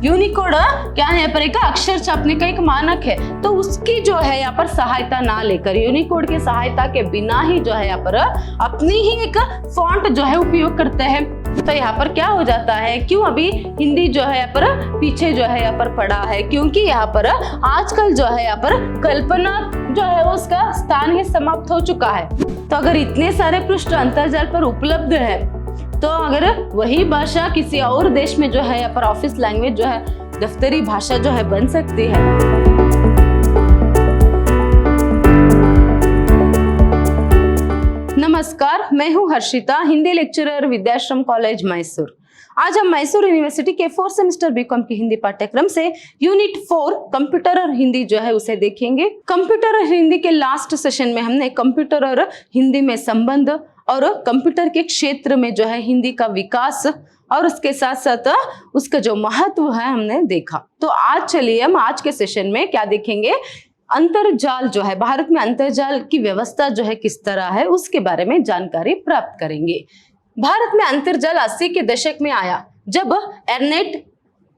Unicode क्या है यहाँ पर एक अक्षर छापने का एक मानक है, तो उसकी जो है यहाँ पर सहायता ना लेकर, यूनिकोड की सहायता के बिना ही जो है यहाँ पर अपनी ही एक फॉन्ट जो है उपयोग करते हैं। तो यहाँ पर क्या हो जाता है, क्यों अभी हिंदी जो है यहाँ पर पीछे जो है यहाँ पर पड़ा है, क्योंकि यहाँ पर आजकल जो है यहाँ पर कल्पना जो है उसका स्थान ही समाप्त हो चुका है। तो अगर इतने सारे पृष्ठ अंतर्जाल पर उपलब्ध है, तो अगर वही भाषा किसी और देश में जो है यहाँ पर ऑफिस लैंग्वेज जो है, दफ्तरी भाषा जो है बन सकती है। नमस्कार, मैं हूँ हर्षिता, हिंदी लेक्चरर विद्याश्रम कॉलेज मैसूर। आज हम मैसूर यूनिवर्सिटी के 4th सेमेस्टर बीकॉम की हिंदी पाठ्यक्रम से यूनिट 4 कंप्यूटर और हिंदी जो है उसे देखेंगे। कंप्यूटर और हिंदी के लास्ट सेशन में हमने कंप्यूटर और हिंदी में संबंध और कंप्यूटर के क्षेत्र में जो है हिंदी का विकास और उसके साथ साथ उसका जो महत्व है हमने देखा। तो आज चलिए हम आज के सेशन में क्या देखेंगे, अंतरजाल जो है, भारत में अंतरजाल की व्यवस्था जो है किस तरह है उसके बारे में जानकारी प्राप्त करेंगे। भारत में अंतरजाल 80 के दशक में आया, जब एर्नेट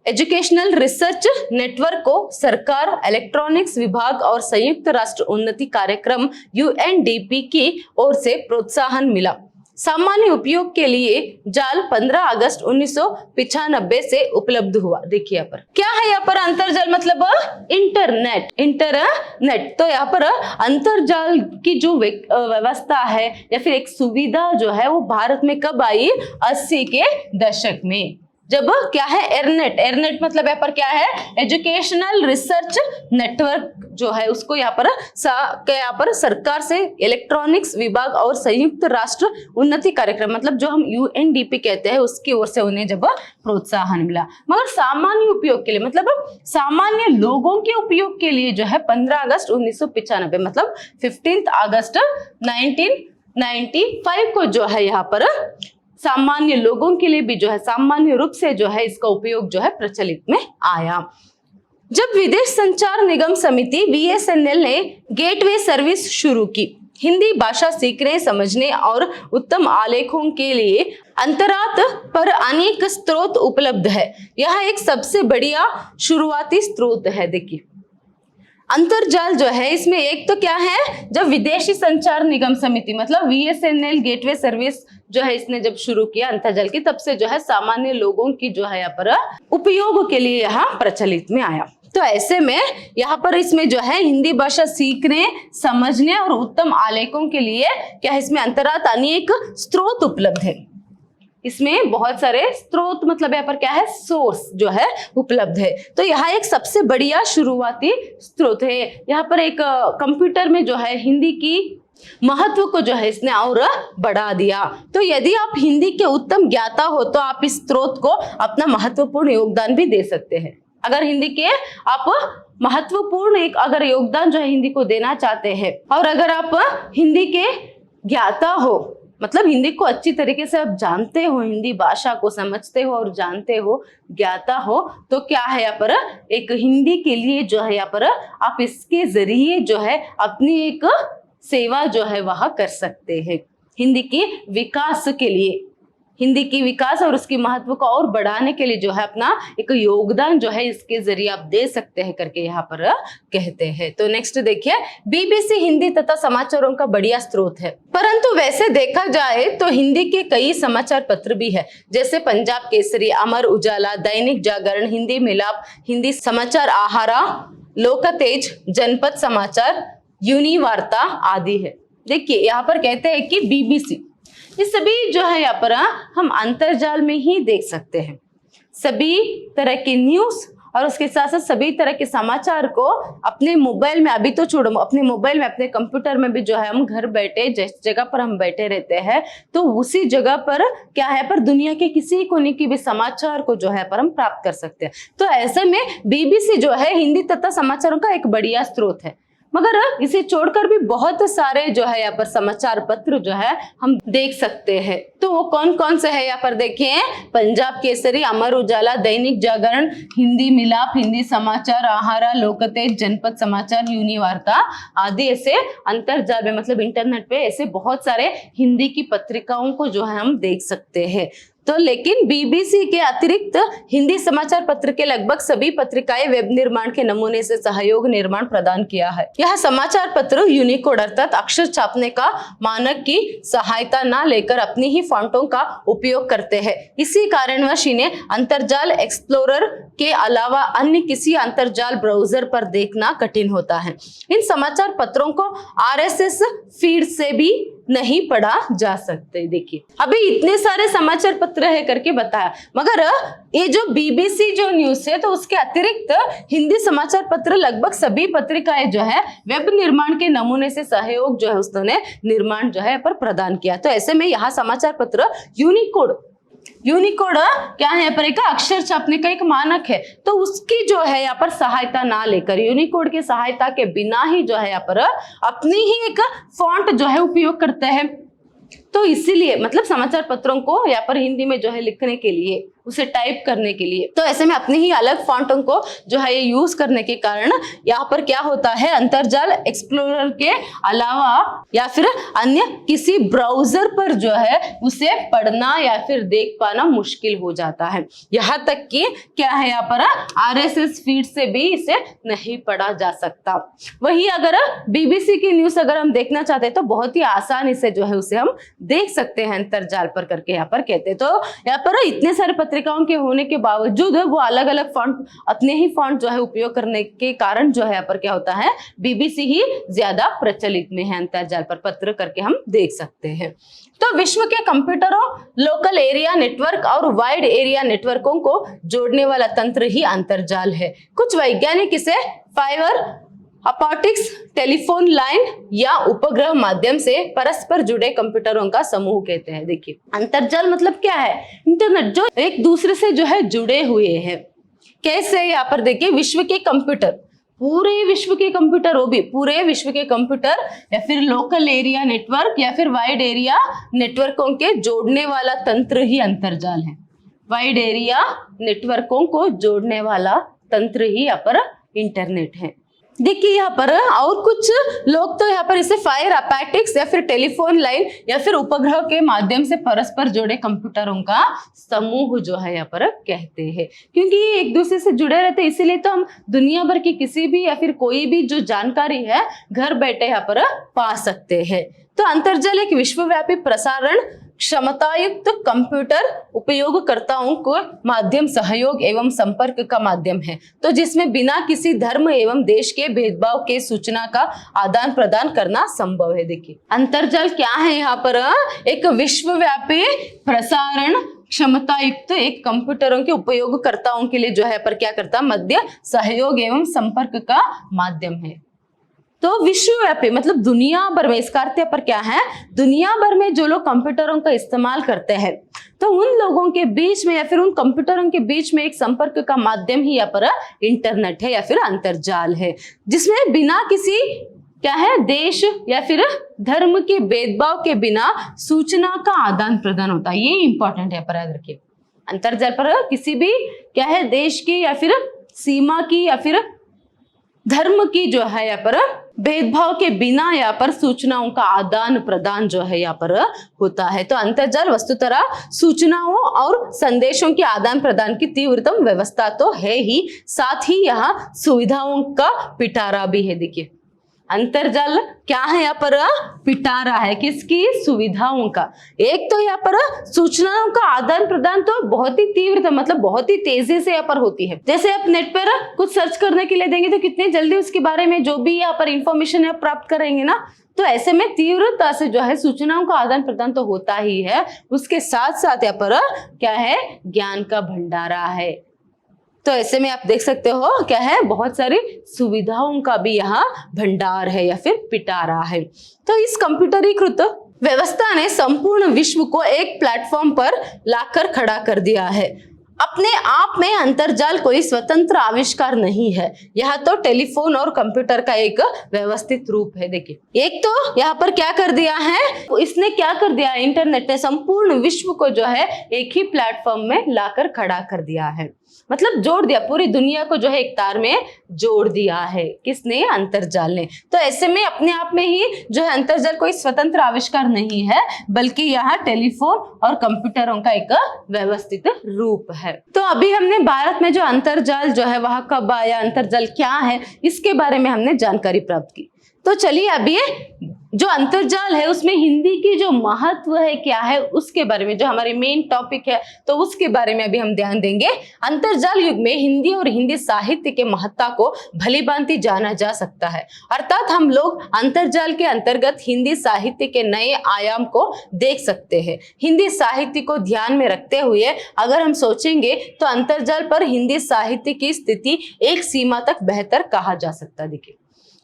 एजुकेशनल रिसर्च नेटवर्क को सरकार, इलेक्ट्रॉनिक्स विभाग और संयुक्त राष्ट्र उन्नति कार्यक्रम UNDP की ओर से प्रोत्साहन मिला। सामान्य उपयोग के लिए जाल 15 अगस्त 1995 से उपलब्ध हुआ। देखिए यहाँ पर क्या है, यहाँ पर अंतरजाल मतलब इंटरनेट। तो यहाँ पर अंतरजाल की जो व्यवस्था है या फिर एक सुविधा जो है वो भारत में कब आई, 80 के दशक में, जब क्या है एर्नेट मतलब यहाँ पर क्या है, एजुकेशनल रिसर्च नेटवर्क जो है उसको यहाँ पर सरकार से इलेक्ट्रॉनिक्स विभाग और संयुक्त राष्ट्र उन्नति कार्यक्रम मतलब जो हम UNDP कहते हैं उसकी ओर से उन्हें जब प्रोत्साहन मिला। मगर सामान्य उपयोग के लिए मतलब सामान्य लोगों के उपयोग के लिए जो है 15 अगस्त 1995 मतलब 15 अगस्त 1995 को जो है यहाँ पर सामान्य लोगों के लिए भी जो है सामान्य रूप से जो है इसका उपयोग जो है प्रचलित में आया। जब विदेश संचार निगम समिति VSNL ने गेटवे सर्विस शुरू की, हिंदी भाषा सीखने, समझने और उत्तम आलेखों के लिए अंतरात पर अनेक स्रोत उपलब्ध है। यह एक सबसे बढ़िया शुरुआती स्रोत है। देखिए अंतरजाल जो है इसमें एक तो क्या है, जब विदेशी संचार निगम समिति मतलब VSNL गेटवे सर्विस जो है इसने जब शुरू किया अंतरजाल की, तब से जो है सामान्य लोगों की जो है यहाँ पर उपयोग के लिए यहाँ प्रचलित में आया। तो ऐसे में यहाँ पर इसमें जो है हिंदी भाषा सीखने, समझने और उत्तम आलेखों के लिए क्या है, इसमें अंतरात अनेक स्रोत उपलब्ध है। इसमें बहुत सारे स्रोत मतलब यहाँ पर क्या है, सोर्स जो है उपलब्ध है। तो यहाँ एक सबसे बढ़िया शुरुआती स्रोत है। यहाँ पर एक कंप्यूटर में जो है हिंदी की महत्व को जो है इसने और बढ़ा दिया। तो यदि आप हिंदी के उत्तम ज्ञाता हो तो आप इस स्रोत को अपना महत्वपूर्ण योगदान भी दे सकते हैं। अगर हिंदी के आप महत्वपूर्ण एक अगर योगदान जो है हिंदी को देना चाहते हैं और अगर आप हिंदी के ज्ञाता हो मतलब हिंदी को अच्छी तरीके से आप जानते हो, हिंदी भाषा को समझते हो और जानते हो, ज्ञाता हो, तो क्या है यहाँ पर एक हिंदी के लिए जो है यहाँ पर आप इसके जरिए जो है अपनी एक सेवा जो है वह कर सकते हैं। हिंदी के विकास के लिए, हिंदी की विकास और उसकी महत्व को और बढ़ाने के लिए जो है अपना एक योगदान जो है इसके जरिए आप दे सकते हैं करके यहाँ पर कहते हैं। तो नेक्स्ट देखिए, BBC हिंदी तथा समाचारों का बढ़िया स्रोत है। परंतु वैसे देखा जाए तो हिंदी के कई समाचार पत्र भी है, जैसे पंजाब केसरी, अमर उजाला, दैनिक जागरण, हिंदी मिलाप, हिंदी समाचार आहारा, लोकतेज, जनपद समाचार, यूनिवार्ता आदि है। देखिए यहाँ पर कहते हैं कि BBC, ये सभी जो है यहाँ पर हम अंतरजाल में ही देख सकते हैं। सभी तरह के न्यूज और उसके साथ साथ सभी तरह के समाचार को अपने मोबाइल में, अभी तो छोड़ो, अपने मोबाइल में, अपने कंप्यूटर में भी जो है हम घर बैठे जिस जगह पर हम बैठे रहते हैं तो उसी जगह पर क्या है पर दुनिया के किसी कोने की भी समाचार को जो है पर हम प्राप्त कर सकते हैं। तो ऐसे में BBC जो है हिंदी तथा समाचारों का एक बढ़िया स्रोत है। मगर इसे छोड़कर भी बहुत सारे जो है यहाँ पर समाचार पत्र जो है हम देख सकते हैं। तो वो कौन कौन से है यहाँ पर देखिए, पंजाब केसरी, अमर उजाला, दैनिक जागरण, हिंदी मिलाप, हिंदी समाचार आहारा, लोकतेज, जनपद समाचार, यूनिवार्ता आदि। ऐसे अंतरजाल में मतलब इंटरनेट पे ऐसे बहुत सारे हिंदी की पत्रिकाओं को जो है हम देख सकते हैं। तो लेकिन बीबीसी के अतिरिक्त हिंदी समाचार पत्र के लगभग सभी पत्रिकाएं वेब निर्माण के नमूने से सहयोग निर्माण प्रदान किया है। यह समाचार पत्र यूनिकोड अर्थात अक्षर छापने का मानक की सहायता न लेकर अपनी ही फॉन्टों का उपयोग करते हैं। इसी कारणवश इन्हें अंतरजाल एक्सप्लोरर के अलावा अन्य किसी अंतरजाल ब्राउजर पर देखना कठिन होता है। इन समाचार पत्रों को आरएसएस फीड से भी नहीं पढ़ा जा सकते। देखिए अभी इतने सारे समाचार पत्र है करके बताया, मगर ये जो बीबीसी जो न्यूज है तो उसके अतिरिक्त हिंदी समाचार पत्र लगभग सभी पत्रिकाएं जो है वेब निर्माण के नमूने से सहयोग जो है उसने निर्माण जो है पर प्रदान किया। तो ऐसे में यहाँ समाचार पत्र यूनिकोड क्या है यहाँ पर एक अक्षर छापने का एक मानक है, तो उसकी जो है यहाँ पर सहायता ना लेकर यूनिकोड की सहायता के बिना ही जो है यहाँ पर अपनी ही एक फॉन्ट जो है उपयोग करते हैं। तो इसीलिए मतलब समाचार पत्रों को यहाँ पर हिंदी में जो है लिखने के लिए, उसे टाइप करने के लिए, तो ऐसे में अपनी ही अलग फॉन्टों को जो है ये यूज करने के कारण यहाँ पर क्या होता है, अंतरजाल एक्सप्लोरर के अलावा या फिर अन्य किसी ब्राउजर पर जो है उसे पढ़ना या फिर देख पाना मुश्किल हो जाता है। यहाँ तक कि क्या है यहाँ पर आरएसएस फीड से भी इसे नहीं पढ़ा जा सकता। वही अगर बीबीसी की न्यूज अगर हम देखना चाहते हैं तो बहुत ही आसानी से जो है उसे हम देख सकते हैं अंतरजाल पर करके यहाँ पर कहते हैं। तो यहाँ पर इतने सारे पत्रिकाओं के होने के बावजूद वो अलग अलग फॉन्ट अपने ही फॉन्ट जो है उपयोग करने के कारण जो है यहाँ पर क्या होता है, बीबीसी ही ज्यादा प्रचलित में है, अंतरजाल पर पत्र करके हम देख सकते हैं। तो विश्व के कंप्यूटरों, लोकल एरिया नेटवर्क और वाइड एरिया नेटवर्कों को जोड़ने वाला तंत्र ही अंतरजाल है। कुछ वैज्ञानिक इसे फाइबर ऑप्टिक्स, टेलीफोन लाइन या उपग्रह माध्यम से परस्पर जुड़े कंप्यूटरों का समूह कहते हैं। देखिए अंतरजाल मतलब क्या है, इंटरनेट जो एक दूसरे से जो है जुड़े हुए हैं। कैसे, यहाँ पर देखिए विश्व के कंप्यूटर, पूरे विश्व के कंप्यूटर, वो भी पूरे विश्व के कंप्यूटर या फिर लोकल एरिया नेटवर्क या फिर वाइड एरिया नेटवर्कों के जोड़ने वाला तंत्र ही अंतरजाल है। वाइड एरिया नेटवर्कों को जोड़ने वाला तंत्र ही यहाँ पर इंटरनेट है। देखिए यहाँ पर और कुछ लोग तो यहाँ पर इसे फायर ऑप्टिक्स या फिर टेलीफोन लाइन या फिर उपग्रह के माध्यम से परस्पर जुड़े कंप्यूटरों का समूह जो है यहाँ पर कहते हैं, क्योंकि ये एक दूसरे से जुड़े रहते हैं। इसीलिए तो हम दुनिया भर की किसी भी या फिर कोई भी जो जानकारी है घर बैठे यहाँ पर पा सकते हैं। तो अंतरजाल एक विश्वव्यापी प्रसारण क्षमतायुक्त कंप्यूटर उपयोगकर्ताओं को माध्यम सहयोग एवं संपर्क का माध्यम है, तो जिसमें बिना किसी धर्म एवं देश के भेदभाव के सूचना का आदान प्रदान करना संभव है। देखिए अंतरजाल क्या है, यहाँ पर एक विश्वव्यापी प्रसारण क्षमतायुक्त एक कंप्यूटरों के उपयोगकर्ताओं के लिए जो है पर क्या करता, मध्य सहयोग एवं संपर्क का माध्यम है। तो विश्वव्यापी मतलब दुनिया भर में, इसका अर्थ पर क्या है, दुनिया भर में जो लोग कंप्यूटरों का इस्तेमाल करते हैं तो उन लोगों के बीच में या फिर उन कंप्यूटरों के बीच में एक संपर्क का माध्यम ही यहाँ पर इंटरनेट है या फिर अंतरजाल है, जिसमें बिना किसी क्या है देश या फिर धर्म के भेदभाव के बिना सूचना का आदान प्रदान होता है। ये इंपॉर्टेंट है, पर याद रखिए अंतरजाल पर किसी भी क्या है देश की या फिर सीमा की या फिर धर्म की जो है यहाँ पर भेदभाव के बिना यहाँ पर सूचनाओं का आदान प्रदान जो है यहाँ पर होता है। तो अंतरजाल वस्तुतः सूचनाओं और संदेशों के आदान प्रदान की तीव्रतम व्यवस्था तो है ही, साथ ही यहाँ सुविधाओं का पिटारा भी है। देखिए अंतरजाल क्या है, यहाँ पर पिटारा है, किसकी, सुविधाओं का। एक तो यहाँ पर सूचनाओं का आदान प्रदान तो बहुत ही तीव्र मतलब बहुत ही तेजी से यहाँ पर होती है। जैसे आप नेट पर कुछ सर्च करने के लिए देंगे तो कितनी जल्दी उसके बारे में जो भी यहाँ पर इंफॉर्मेशन आप प्राप्त करेंगे ना, तो ऐसे में तीव्रता से जो है सूचनाओं का आदान प्रदान तो होता ही है, उसके साथ साथ यहाँ पर क्या है, ज्ञान का भंडारा है। तो ऐसे में आप देख सकते हो क्या है, बहुत सारी सुविधाओं का भी यहाँ भंडार है या फिर पिटारा है। तो इस कंप्यूटरीकृत व्यवस्था ने संपूर्ण विश्व को एक प्लेटफॉर्म पर लाकर खड़ा कर दिया है। अपने आप में अंतरजाल कोई स्वतंत्र आविष्कार नहीं है, यह तो टेलीफोन और कंप्यूटर का एक व्यवस्थित रूप है। देखिए एक तो यहाँ पर क्या कर दिया है, इसने क्या कर दिया, इंटरनेट ने संपूर्ण विश्व को जो है एक ही प्लेटफॉर्म में लाकर खड़ा कर दिया है। मतलब जोड़ दिया, पूरी दुनिया को जो है एक तार में जोड़ दिया है। किसने? अंतर्जाल ने। तो ऐसे में अपने आप में ही जो है अंतर्जाल कोई स्वतंत्र आविष्कार नहीं है, बल्कि यहाँ टेलीफोन और कंप्यूटरों का एक व्यवस्थित रूप है। तो अभी हमने भारत में जो अंतर्जाल जो है वह कब आया, अंतर्जाल क्या है, इसके बारे में हमने जानकारी प्राप्त की। तो चलिए अभी जो अंतर्जाल है उसमें हिंदी की जो महत्व है क्या है उसके बारे में, जो हमारे मेन टॉपिक है तो उसके बारे में अभी हम ध्यान देंगे। अंतर्जाल युग में हिंदी और हिंदी साहित्य के महत्ता को भलीभांति जाना जा सकता है, अर्थात हम लोग अंतर्जाल के अंतर्गत हिंदी साहित्य के नए आयाम को देख सकते हैं। हिंदी साहित्य को ध्यान में रखते हुए अगर हम सोचेंगे तो अंतर्जाल पर हिंदी साहित्य की स्थिति एक सीमा तक बेहतर कहा जा सकता है। देखिए,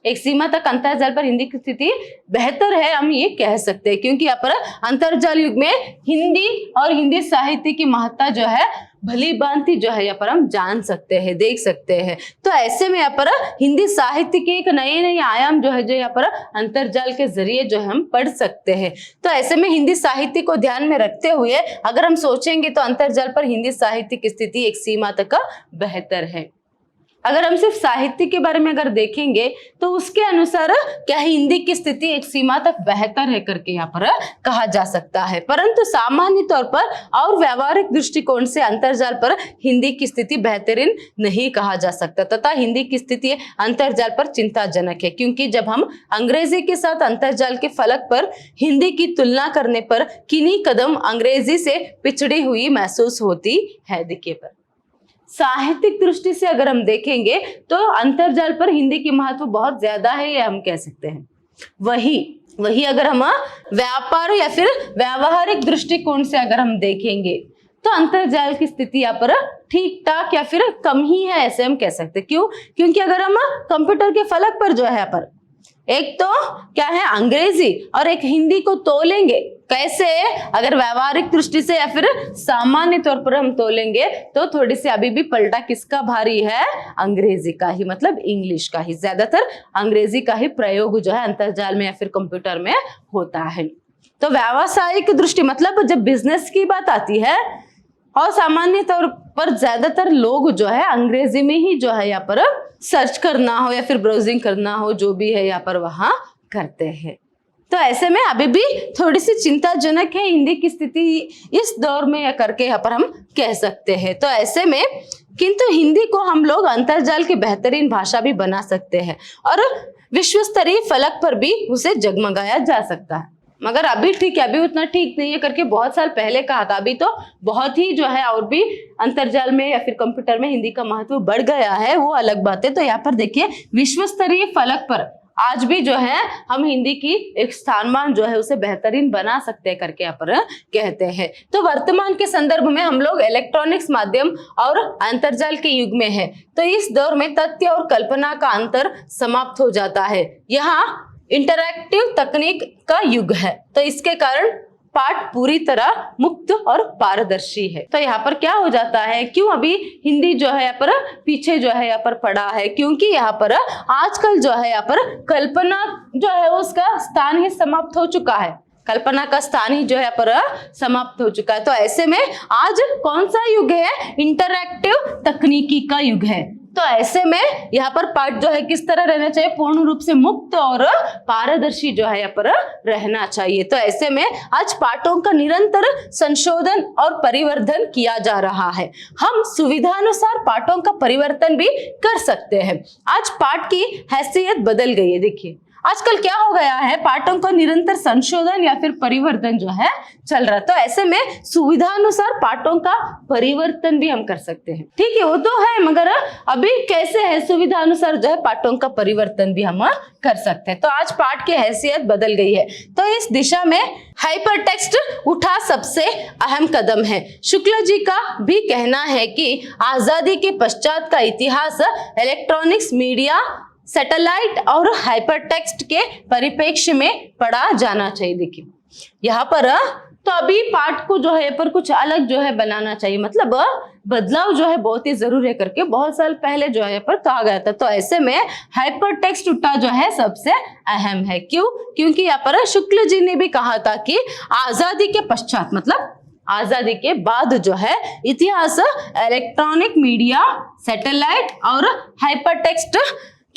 एक सीमा तक अंतर्जाल पर हिंदी की स्थिति बेहतर है, हम ये कह सकते हैं, क्योंकि यहाँ पर अंतर्जाल युग में हिंदी और हिंदी साहित्य की महत्ता जो है भली भांति जो है यहाँ पर हम जान सकते हैं, देख सकते हैं। तो ऐसे में यहाँ पर हिंदी साहित्य के एक नए नए आयाम जो है जो यहाँ पर अंतर्जाल के जरिए जो है हम पढ़ सकते हैं। तो ऐसे में हिंदी साहित्य को ध्यान में रखते हुए अगर हम सोचेंगे तो अंतर्जाल पर हिंदी साहित्य की स्थिति एक सीमा तक बेहतर है। अगर हम सिर्फ साहित्य के बारे में अगर देखेंगे तो उसके अनुसार क्या हिंदी की स्थिति एक सीमा तक बेहतर है करके यहाँ पर कहा जा सकता है, परंतु सामान्य तौर पर और व्यवहारिक दृष्टिकोण से अंतर्जाल पर हिंदी की स्थिति बेहतरीन नहीं कहा जा सकता, तथा हिंदी की स्थिति अंतर्जाल पर चिंताजनक है, क्योंकि जब हम अंग्रेजी के साथ अंतर्जाल के फलक पर हिंदी की तुलना करने पर किन्हीं कदम अंग्रेजी से पिछड़ी हुई महसूस होती है। देखिए, पर साहित्यिक दृष्टि से अगर हम देखेंगे तो अंतर्जाल पर हिंदी की महत्व बहुत ज्यादा है, ये हम कह सकते हैं। वही अगर हम व्यापार या फिर व्यावहारिक दृष्टिकोण से अगर हम देखेंगे तो अंतर्जाल की स्थिति यहाँ पर ठीक ठाक या फिर कम ही है, ऐसे हम कह सकते हैं। क्यों? क्योंकि अगर हम कंप्यूटर के फलक पर जो है यहाँ पर एक तो क्या है अंग्रेजी और एक हिंदी को तोलेंगे, कैसे? अगर व्यवहारिक दृष्टि से या फिर सामान्य तौर पर हम तोलेंगे तो थोड़ी सी अभी भी पलटा किसका भारी है? अंग्रेजी का ही, मतलब इंग्लिश का ही, ज्यादातर अंग्रेजी का ही प्रयोग जो है अंतर्जाल में या फिर कंप्यूटर में होता है। तो व्यावसायिक दृष्टि मतलब जब बिजनेस की बात आती है और सामान्य तौर पर ज्यादातर लोग जो है अंग्रेजी में ही जो है यहाँ पर सर्च करना हो या फिर ब्राउजिंग करना हो, जो भी है यहाँ पर वहां करते हैं। तो ऐसे में अभी भी थोड़ी सी चिंताजनक है हिंदी की स्थिति इस दौर में करके यहाँ पर हम कह सकते हैं। तो ऐसे में किंतु हिंदी को हम लोग अंतर्जाल की बेहतरीन भाषा भी बना सकते हैं और विश्व स्तरीय फलक पर भी उसे जगमगाया जा सकता है, मगर अभी ठीक है, अभी उतना ठीक नहीं है करके बहुत साल पहले कहा था। अभी तो बहुत ही जो है और भी अंतर्जाल में या फिर कंप्यूटर में हिंदी का महत्व बढ़ गया है, वो अलग बात है। तो यहाँ पर देखिए विश्व स्तरीय फलक पर आज भी जो है हम हिंदी की एक स्थानमान जो है उसे बेहतरीन बना सकते हैं करके यहाँ पर कहते हैं। तो वर्तमान के संदर्भ में हम लोग इलेक्ट्रॉनिक्स माध्यम और अंतर्जाल के युग में है, तो इस दौर में तथ्य और कल्पना का अंतर समाप्त हो जाता है। यहाँ इंटरैक्टिव तकनीक का युग है, तो इसके कारण पाठ पूरी तरह मुक्त और पारदर्शी है। तो यहाँ पर क्या हो जाता है, क्यों अभी हिंदी जो है यहाँ पर पीछे जो है यहाँ पर पड़ा है? क्योंकि यहाँ पर आजकल जो है यहाँ पर कल्पना जो है उसका स्थान ही समाप्त हो चुका है, कल्पना का स्थान ही जो है पर समाप्त हो चुका है। तो ऐसे में आज कौन सा युग है? इंटरैक्टिव तकनीकी का युग है। तो ऐसे में यहाँ पर पाठ जो है किस तरह रहना चाहिए? पूर्ण रूप से मुक्त और पारदर्शी जो है यहाँ पर रहना चाहिए। तो ऐसे में आज पाठों का निरंतर संशोधन और परिवर्तन किया जा रहा है। हम सुविधानुसार पाठों का परिवर्तन भी कर सकते हैं। आज पाठ की हैसियत बदल गई है। देखिए आजकल क्या हो गया है, पाठों का निरंतर संशोधन या फिर परिवर्तन जो है चल रहा है। तो ऐसे में सुविधानुसार पाठों का परिवर्तन भी हम कर सकते हैं। ठीक है, वो तो है, मगर अभी कैसे है? सुविधानुसार जो है पाठों का परिवर्तन भी हम कर सकते हैं। तो आज पाठ की हैसियत बदल गई है, तो इस दिशा में हाइपर टेक्स्ट उठा सबसे अहम कदम है। शुक्ल जी का भी कहना है कि आजादी के पश्चात का इतिहास इलेक्ट्रॉनिक्स मीडिया, सैटेलाइट और हाइपर टेक्स्ट के परिप्रेक्ष्य में पढ़ा जाना चाहिए। देखिए यहाँ पर तो अभी पाठ को जो है पर कुछ अलग जो है बनाना चाहिए, मतलब बदलाव जो है बहुत ही जरूरी है करके बहुत साल पहले जो है पर कहा गया था। तो ऐसे में हाइपर टेक्स्ट उठा जो है सबसे अहम है। क्यों? क्योंकि यहाँ पर शुक्ल जी ने भी कहा था कि आजादी के पश्चात, मतलब आजादी के बाद जो है इतिहास इलेक्ट्रॉनिक मीडिया, सैटेलाइट और हाइपरटेक्स्ट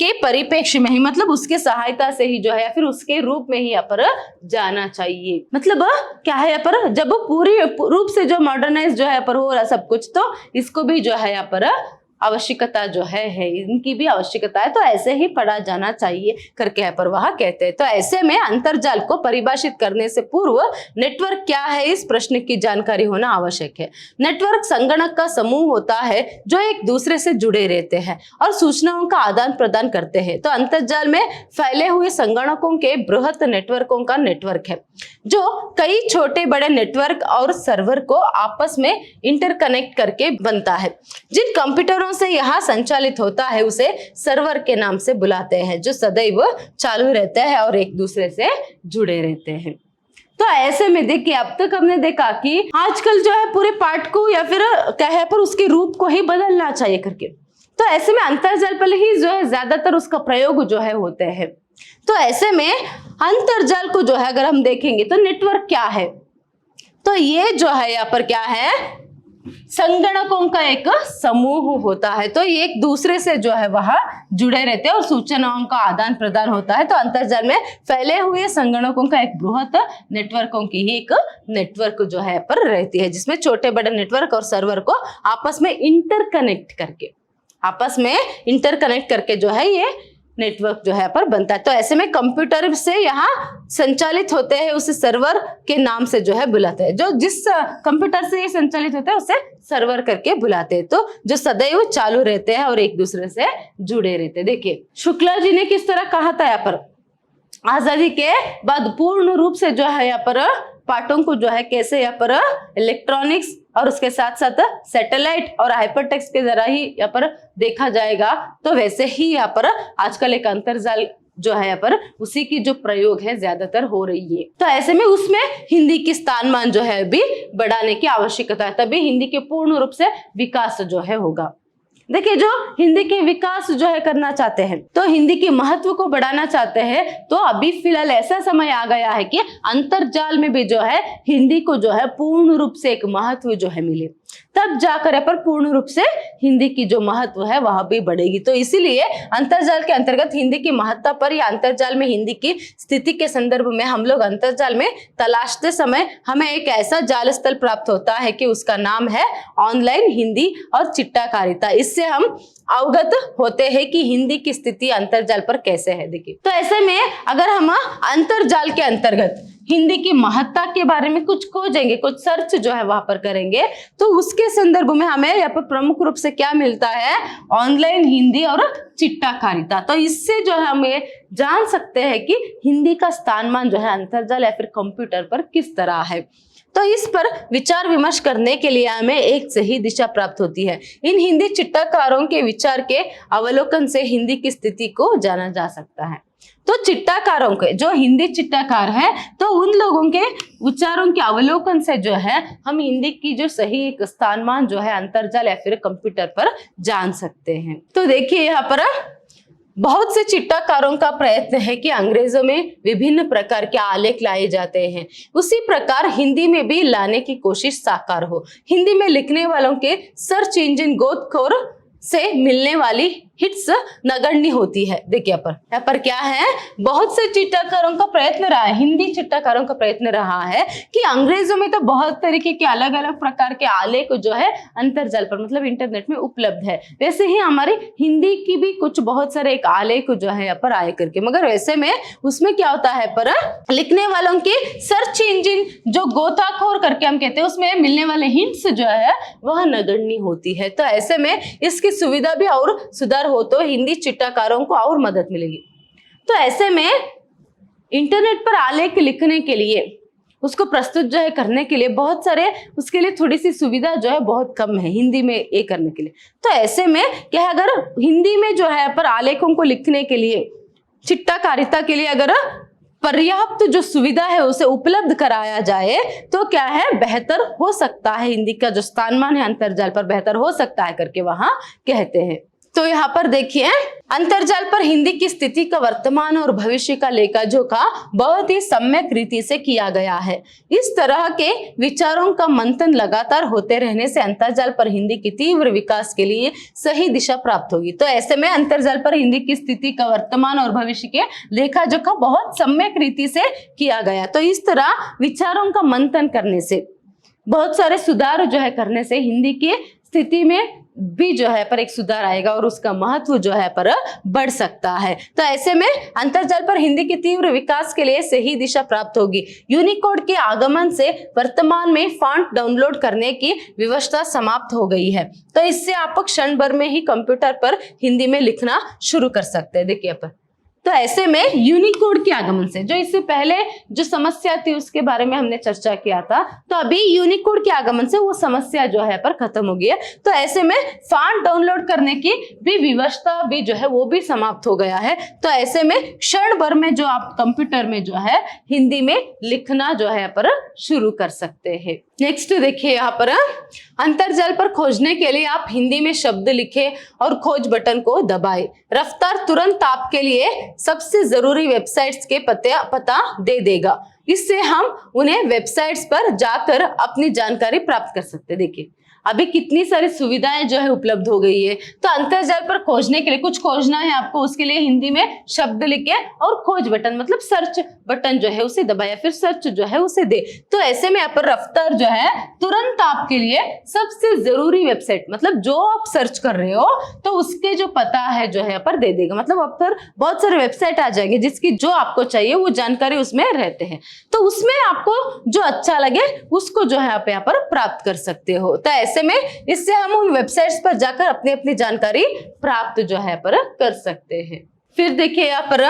के परिप्रेक्ष्य में ही, मतलब उसके सहायता से ही जो है या फिर उसके रूप में ही यहाँ पर जाना चाहिए। मतलब क्या है यहाँ पर, जब पूरी रूप से जो मॉडर्नाइज जो है यहाँ पर हो रहा सब कुछ, तो इसको भी जो है यहाँ पर आवश्यकता जो है इनकी भी आवश्यकता है, तो ऐसे ही पढ़ा जाना चाहिए करके यहाँ पर वह कहते हैं। तो ऐसे में अंतर्जाल को परिभाषित करने से पूर्व नेटवर्क क्या है इस प्रश्न की जानकारी होना आवश्यक है। नेटवर्क संगणक का समूह होता है जो एक दूसरे से जुड़े रहते हैं और सूचनाओं का आदान प्रदान करते हैं। तो अंतर्जाल में फैले हुए संगणकों के बृहत नेटवर्कों का नेटवर्क है जो कई छोटे बड़े नेटवर्क और सर्वर को आपस में इंटरकनेक्ट करके बनता है। जिन कंप्यूटरों से यह संचालित होता है उसे सर्वर के नाम से बुलाते हैं, जो सदैव चालू रहते हैं और एक दूसरे से जुड़े रहते हैं। तो ऐसे में देखिए, अब तक हमने देखा कि आजकल जो है पूरे पाठ को या फिर क्या है पर उसके रूप को ही बदलना चाहिए करके, तो ऐसे में अंतर्जाल पर ही जो है ज्यादातर उसका प्रयोग जो है होते हैं। तो ऐसे में अंतर्जाल को जो है अगर हम देखेंगे तो नेटवर्क क्या है, तो ये जो है यहाँ पर क्या है, संगणकों का एक समूह होता है। तो ये एक दूसरे से जो है वह जुड़े रहते हैं और सूचनाओं का आदान प्रदान होता है। तो अंतर्जाल में फैले हुए संगणकों का एक बृहत नेटवर्कों की ही एक नेटवर्क जो है पर रहती है, जिसमें छोटे बड़े नेटवर्क और सर्वर को आपस में इंटरकनेक्ट करके जो है ये नेटवर्क जो है पर बनता है। तो ऐसे में कंप्यूटर से यहाँ संचालित होते हैं उसे सर्वर के नाम से जो है बुलाते हैं। जो जिस कंप्यूटर से ये संचालित होते हैं उसे सर्वर करके बुलाते हैं, तो जो सदैव चालू रहते हैं और एक दूसरे से जुड़े रहते हैं। देखिए शुक्ला जी ने किस तरह कहा था यहाँ पर, आजादी के बाद पूर्ण रूप से जो है यहाँ पर पाठों को जो है कैसे यहाँ पर इलेक्ट्रॉनिक्स और उसके साथ साथ सैटेलाइट और हाइपरटेक्स्ट के जरा ही यहाँ पर देखा जाएगा, तो वैसे ही यहाँ पर आजकल एक अंतर्जाल जो है यहाँ पर उसी की जो प्रयोग है ज्यादातर हो रही है। तो ऐसे में उसमें हिंदी की स्थानमान जो है भी बढ़ाने की आवश्यकता है, तभी हिंदी के पूर्ण रूप से विकास जो है होगा। देखिए जो हिंदी के विकास जो है करना चाहते हैं, तो हिंदी के महत्व को बढ़ाना चाहते हैं, तो अभी फिलहाल ऐसा समय आ गया है कि अंतर्जाल में भी जो है हिंदी को जो है पूर्ण रूप से एक महत्व जो है मिले, तब जाकर यहाँ पर पूर्ण रूप से हिंदी की जो महत्व है वह भी बढ़ेगी। तो इसीलिए अंतर्जाल के अंतर्गत हिंदी की महत्ता पर या अंतर्जाल में हिंदी की स्थिति के संदर्भ में हम लोग अंतर्जाल में तलाशते समय हमें एक ऐसा जाल स्थल प्राप्त होता है कि उसका नाम है ऑनलाइन हिंदी और चिट्ठाकारिता। इससे हम अवगत होते हैं कि हिंदी की स्थिति अंतर्जाल पर कैसे है। देखिए तो ऐसे में अगर हम अंतर्जाल के अंतर्गत हिंदी की महत्ता के बारे में कुछ खोजेंगे, कुछ सर्च जो है वहां पर करेंगे, तो उसके संदर्भ में हमें यहाँ पर प्रमुख रूप से क्या मिलता है, ऑनलाइन हिंदी और चिट्ठाकारिता। तो इससे जो है हमें जान सकते हैं कि हिंदी का स्थानमान जो है अंतर्जाल या फिर कंप्यूटर पर किस तरह है। तो इस पर विचार विमर्श करने के लिए हमें एक सही दिशा प्राप्त होती है। इन हिंदी चिट्ठाकारों के विचार के अवलोकन से हिंदी की स्थिति को जाना जा सकता है। तो चिट्ठाकारों के जो हिंदी चिट्ठाकार है, तो उन लोगों के विचारों के अवलोकन से जो है हम हिंदी की जो सही एक स्थानमान जो है अंतर्जाल या फिर कंप्यूटर पर जान सकते हैं। तो देखिए यहाँ पर बहुत से चिट्ठाकारों का प्रयत्न है कि अंग्रेजों में विभिन्न प्रकार के आलेख लाए जाते हैं, उसी प्रकार हिंदी में भी लाने की कोशिश साकार हो। हिंदी में लिखने वालों के सर्च इंजन गोदखोर से मिलने वाली हिट्स नगण्य होती है। देखिए यहाँ पर क्या है, बहुत से चिट्ठाकारों का प्रयत्न रहा है, हिंदी चिट्ठाकारों का प्रयत्न रहा है कि अंग्रेजों में तो बहुत तरीके के अलग अलग प्रकार के आलेख जो है अंतर्जाल पर मतलब इंटरनेट में उपलब्ध है, वैसे ही हमारी हिंदी की भी कुछ बहुत सारे एक आलेख जो है यहाँ पर आए करके, मगर वैसे में उसमें क्या होता है पर लिखने वालों के सर्च इंजिन जो गोताखोर करके हम कहते हैं उसमें मिलने वाले हिंट्स जो है वह नगण्य होती है। तो ऐसे में इसकी सुविधा भी और सुधार हो तो हिंदी चिट्ठाकारों को और मदद मिलेगी। तो ऐसे में इंटरनेट पर आलेख लिखने के लिए उसको प्रस्तुत जो है करने के लिए बहुत सारे उसके लिए थोड़ी सी सुविधा जो है बहुत कम है हिंदी में ये करने के लिए। तो ऐसे में क्या है, अगर हिंदी में जो है पर आलेखों को लिखने के लिए चिट्ठाकारिता के लिए अगर पर्याप्त जो सुविधा है उसे उपलब्ध कराया जाए तो क्या है बेहतर हो सकता है, हिंदी का जो स्थानमान है अंतर्जाल पर बेहतर हो सकता है करके वहां कहते हैं। तो यहाँ पर देखिए अंतर्जाल पर हिंदी की स्थिति का वर्तमान और भविष्य का लेखा जोखा बहुत ही सम्यक रीति से किया गया है। इस तरह के विचारों का मंथन लगातार होते रहने से अंतर्जाल पर हिंदी की तीव्र विकास के लिए सही दिशा प्राप्त होगी। तो ऐसे में अंतर्जाल पर हिंदी की स्थिति का वर्तमान और भविष्य के लेखा जोखा बहुत सम्यक रीति से किया गया। तो इस तरह विचारों का मंथन करने से, बहुत सारे सुधार जो है करने से हिंदी की स्थिति में भी जो है पर एक सुधार आएगा और उसका महत्व जो है पर बढ़ सकता है। तो ऐसे में अंतर्जाल पर हिंदी के तीव्र विकास के लिए सही दिशा प्राप्त होगी। यूनिकोड के आगमन से वर्तमान में फॉन्ट डाउनलोड करने की व्यवस्था समाप्त हो गई है। तो इससे आप क्षण भर में ही कंप्यूटर पर हिंदी में लिखना शुरू कर सकते हैं। देखिए पर तो ऐसे में यूनिकोड के आगमन से, जो इससे पहले जो समस्या थी उसके बारे में हमने चर्चा किया था, तो अभी यूनिकोड के आगमन से वो समस्या जो है पर खत्म हो गई है। तो ऐसे में फॉन्ट डाउनलोड करने की भी व्यवस्था भी जो है वो भी समाप्त हो गया है। तो ऐसे में क्षण भर में जो आप कंप्यूटर में जो है हिंदी में लिखना जो है पर शुरू कर सकते हैं। नेक्स्ट देखिए यहाँ पर अंतर्जाल पर खोजने के लिए आप हिंदी में शब्द लिखें और खोज बटन को दबाएं। रफ्तार तुरंत आपके लिए सबसे जरूरी वेबसाइट्स के पता दे देगा। इससे हम उन्हें वेबसाइट्स पर जाकर अपनी जानकारी प्राप्त कर सकते हैं। देखिए अभी कितनी सारी सुविधाएं जो है उपलब्ध हो गई है। तो अंतर्जाल पर खोजने के लिए कुछ खोजना है आपको, उसके लिए हिंदी में शब्द लिखे और खोज बटन मतलब सर्च बटन जो है उसे दबाया, फिर सर्च जो है उसे दे। तो ऐसे में यहाँ पर रफ्तार जो है तुरंत आपके लिए सबसे जरूरी वेबसाइट मतलब जो आप सर्च कर रहे हो तो उसके जो पता है जो है यहाँ पर दे देगा। मतलब अब पर बहुत सारे वेबसाइट आ जाएंगे जिसकी जो आपको चाहिए वो जानकारी उसमें रहते हैं। तो उसमें आपको जो अच्छा लगे उसको जो है आप यहाँ पर प्राप्त कर सकते हो। तो ऐसे में इससे हम उन वेबसाइट्स पर जाकर अपनी अपनी जानकारी प्राप्त जो है पर कर सकते हैं। फिर देखिए यहाँ पर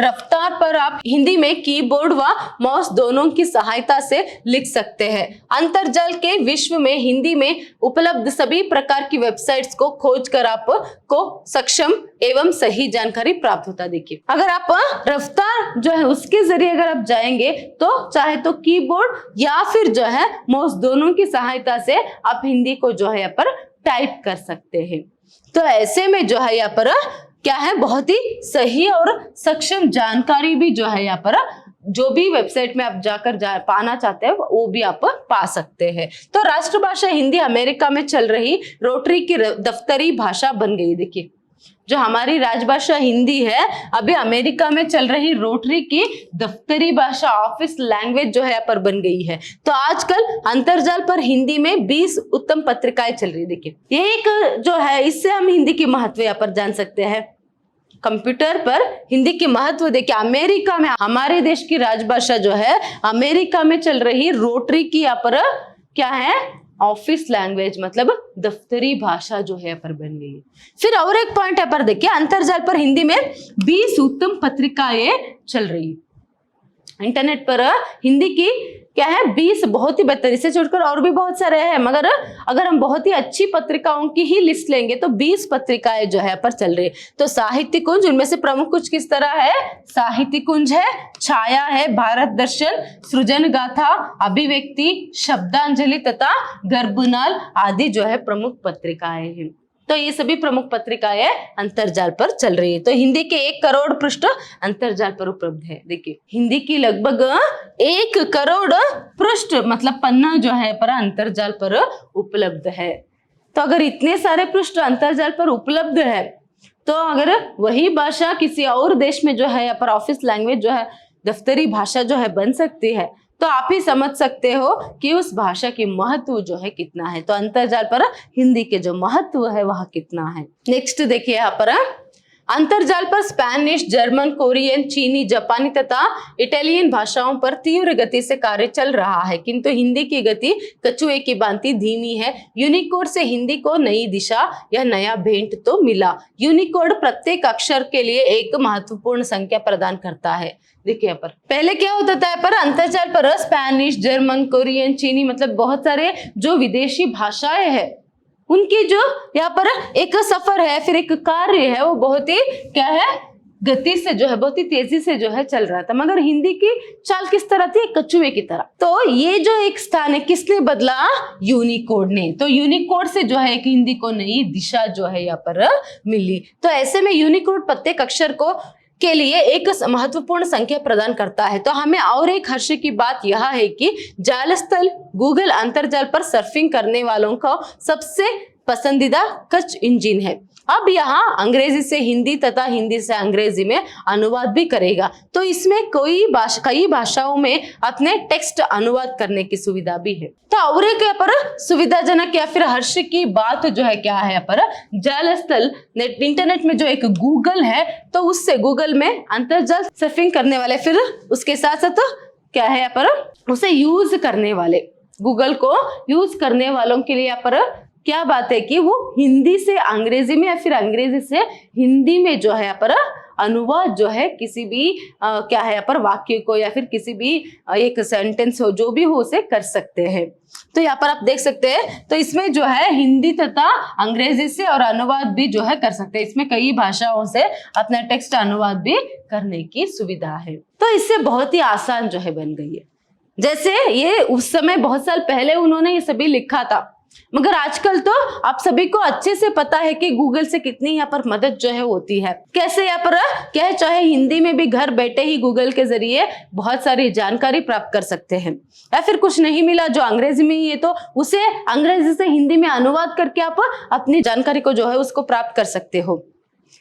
रफ्तार पर आप हिंदी में कीबोर्ड व माउस दोनों की सहायता से लिख सकते हैं। अंतर्जाल के विश्व में हिंदी में उपलब्ध सभी प्रकार की वेबसाइट्स को खोजकर आपको सक्षम एवं सही जानकारी प्राप्त होता है। देखिए अगर आप रफ्तार जो है उसके जरिए अगर आप जाएंगे तो चाहे तो कीबोर्ड या फिर जो है माउस दोनों की सहायता से आप हिंदी को जो है यहाँ पर टाइप कर सकते हैं। तो ऐसे में जो है यहाँ पर क्या है बहुत ही सही और सक्षम जानकारी भी जो है यहाँ पर जो भी वेबसाइट में आप जाकर पाना चाहते हैं वो भी आप पा सकते हैं। तो राष्ट्रभाषा हिंदी अमेरिका में चल रही रोटरी की दफ्तरी भाषा बन गई। देखिए जो हमारी राजभाषा हिंदी है अभी अमेरिका में चल रही रोटरी की दफ्तरी भाषा ऑफिस लैंग्वेज जो है यहाँ पर बन गई है। तो आजकल अंतर्जाल पर हिंदी में 20 उत्तम पत्रिकाएं चल रही है। देखिए ये एक जो है इससे हम हिंदी की महत्व यहाँ पर जान सकते हैं। कंप्यूटर पर हिंदी की महत्व देखिए अमेरिका में हमारे देश की राजभाषा जो है अमेरिका में चल रही रोटरी की यहाँ पर क्या है ऑफिस लैंग्वेज मतलब दफ्तरी भाषा जो है पर बन गई। फिर और एक पॉइंट है पर देखिए अंतर्जाल पर हिंदी में 20 उत्तम पत्रिकाएं चल रही। इंटरनेट पर हिंदी की क्या है 20 बहुत ही बेहतर, इसे छोड़कर और भी बहुत सारे हैं मगर अगर हम बहुत ही अच्छी पत्रिकाओं की ही लिस्ट लेंगे तो 20 पत्रिकाएं जो है पर चल रही है। तो साहित्य कुंज उनमें से प्रमुख कुछ किस तरह है, साहित्य कुंज है, छाया है, भारत दर्शन, सृजन गाथा, अभिव्यक्ति, शब्दांजलि तथा गर्भनाल आदि जो है प्रमुख पत्रिकाएं हैं। तो ये सभी प्रमुख पत्रिकाएं अंतर्जाल पर चल रही है। तो हिंदी के 1 करोड़ पृष्ठ अंतर्जाल पर उपलब्ध है। देखिए हिंदी की लगभग 1 करोड़ पृष्ठ मतलब पन्ना जो है पर अंतर्जाल पर उपलब्ध है। तो अगर इतने सारे पृष्ठ अंतर्जाल पर उपलब्ध है तो अगर वही भाषा किसी और देश में जो है या पर ऑफिस लैंग्वेज जो है दफ्तरी भाषा जो है बन सकती है तो आप ही समझ सकते हो कि उस भाषा की महत्व जो है कितना है। तो अंतर्जाल पर हिंदी के जो महत्व है वह कितना है। नेक्स्ट देखिए यहाँ पर अंतर्जाल पर स्पेनिश, जर्मन, कोरियन, चीनी, जापानी तथा इटालियन भाषाओं पर तीव्र गति से कार्य चल रहा है, किंतु हिंदी की गति कछुए की भांति धीमी है। यूनिकोड से हिंदी को नई दिशा या नया भेंट तो मिला। यूनिकोड प्रत्येक अक्षर के लिए एक महत्वपूर्ण संख्या प्रदान करता है। देखिए पर पहले क्या होता था पर अंतर्जाल पर स्पेनिश, जर्मन, कोरियन, चीनी मतलब बहुत सारे जो विदेशी भाषाएं हैं उनकी जो यहाँ पर एक सफर है फिर एक कार्य है वो बहुत ही क्या है गति से जो है, बहुत ही तेजी से जो है चल रहा था, मगर हिंदी की चाल किस तरह थी, कछुए की तरह। तो ये जो एक स्थान है किसने बदला, यूनिकोड ने। तो यूनिकोड से जो है एक हिंदी को नई दिशा जो है यहाँ पर मिली। तो ऐसे में यूनिकोड प्रत्येक अक्षर को के लिए एक महत्वपूर्ण संख्या प्रदान करता है। तो हमें और एक हर्ष की बात यह है कि जाल स्थल गूगल अंतर्जाल पर सर्फिंग करने वालों का सबसे पसंदीदा सर्च इंजन है। अब यहाँ अंग्रेजी से हिंदी तथा हिंदी से अंग्रेजी में अनुवाद भी करेगा। तो इसमें कई भाषाओं में अपने टेक्स्ट अनुवाद करने की सुविधा भी है। तो और एक यहाँ पर सुविधाजनक या फिर हर्ष की बात जो है क्या है यहाँ पर, जाल स्थल इंटरनेट में जो एक गूगल है, तो उससे गूगल में अंतर्जाल सर्फिंग करने वाले, फिर उसके साथ साथ क्या है यहाँ पर, उसे यूज करने वाले, गूगल को यूज करने वालों के लिए यहाँ पर क्या बात है कि वो हिंदी से अंग्रेजी में या फिर अंग्रेजी से हिंदी में जो है यहाँ पर अनुवाद जो है किसी भी क्या है यहाँ पर वाक्य को या फिर किसी भी एक सेंटेंस हो जो भी हो उसे कर सकते हैं। तो यहाँ पर आप देख सकते हैं, तो इसमें जो है हिंदी तथा अंग्रेजी से और अनुवाद भी जो है कर सकते हैं। इसमें कई भाषाओं से अपना टेक्स्ट अनुवाद भी करने की सुविधा है। तो इससे बहुत ही आसान जो है बन गई है। जैसे ये उस समय बहुत साल पहले उन्होंने ये सभी लिखा था, मगर आजकल तो आप सभी को अच्छे से पता है कि गूगल से कितनी यहाँ पर मदद जो है होती है। कैसे यहाँ पर क्या है, चाहे हिंदी में भी घर बैठे ही गूगल के जरिए बहुत सारी जानकारी प्राप्त कर सकते हैं, या फिर कुछ नहीं मिला जो अंग्रेजी में ही है तो उसे अंग्रेजी से हिंदी में अनुवाद करके आप अपनी जानकारी को जो है उसको प्राप्त कर सकते हो,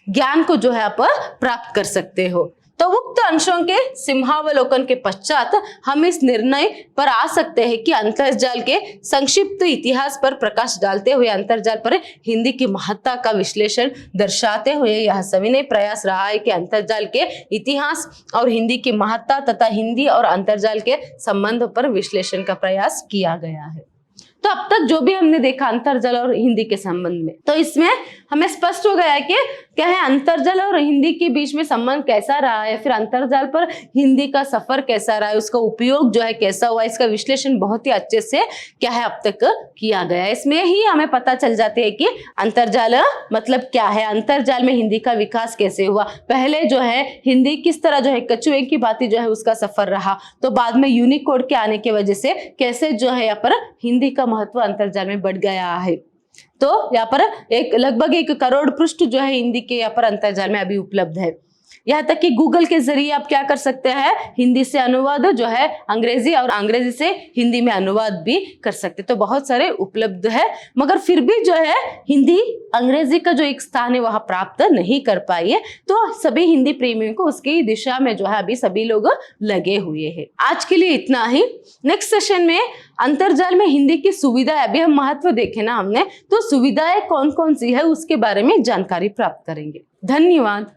ज्ञान को जो है आप प्राप्त कर सकते हो। तो उक्त अंशों के सिंहावलोकन के पश्चात हम इस निर्णय पर आ सकते हैं कि अंतर्जाल के संक्षिप्त इतिहास पर प्रकाश डालते हुए अंतर्जाल पर हिंदी की महत्ता का विश्लेषण दर्शाते हुए यह सविनय प्रयास रहा है कि अंतर्जाल के इतिहास और हिंदी की महत्ता तथा हिंदी और अंतर्जाल के संबंध पर विश्लेषण का प्रयास किया गया है। तो अब तक जो भी हमने देखा अंतर्जाल और हिंदी के संबंध में, तो इसमें हमें स्पष्ट हो गया है कि क्या है अंतर्जाल और हिंदी के बीच में संबंध कैसा रहा है, फिर अंतर्जाल पर हिंदी का सफर कैसा रहा है, उसका उपयोग जो है कैसा हुआ, इसका विश्लेषण बहुत ही अच्छे से क्या है अब तक किया गया है। इसमें ही हमें पता चल जाते हैं कि अंतर्जाल मतलब क्या है, अंतर्जाल में हिंदी का विकास कैसे हुआ, पहले जो है हिंदी किस तरह जो है कछुए की भांति जो है उसका सफर रहा, तो बाद में यूनिकोड के आने की वजह से कैसे जो है यहाँ पर हिंदी का महत्व अंतर्जाल में बढ़ गया है। तो यहाँ पर लगभग 1 करोड़ पृष्ठ जो है हिंदी के यहाँ पर अंतर्जाल में अभी उपलब्ध है। यहाँ तक कि गूगल के जरिए आप क्या कर सकते हैं, हिंदी से अनुवाद जो है अंग्रेजी और अंग्रेजी से हिंदी में अनुवाद भी कर सकते। तो बहुत सारे उपलब्ध है, मगर फिर भी जो है हिंदी अंग्रेजी का जो एक स्थान है वहां प्राप्त नहीं कर पाई है। तो सभी हिंदी प्रेमियों को उसकी दिशा में जो है अभी सभी लोग लगे हुए हैं। आज के लिए इतना ही। नेक्स्ट सेशन में अंतर्जाल में हिंदी की सुविधाएं, अभी हम महत्व देखे ना हमने, तो सुविधाएं कौन कौन सी है उसके बारे में जानकारी प्राप्त करेंगे। धन्यवाद।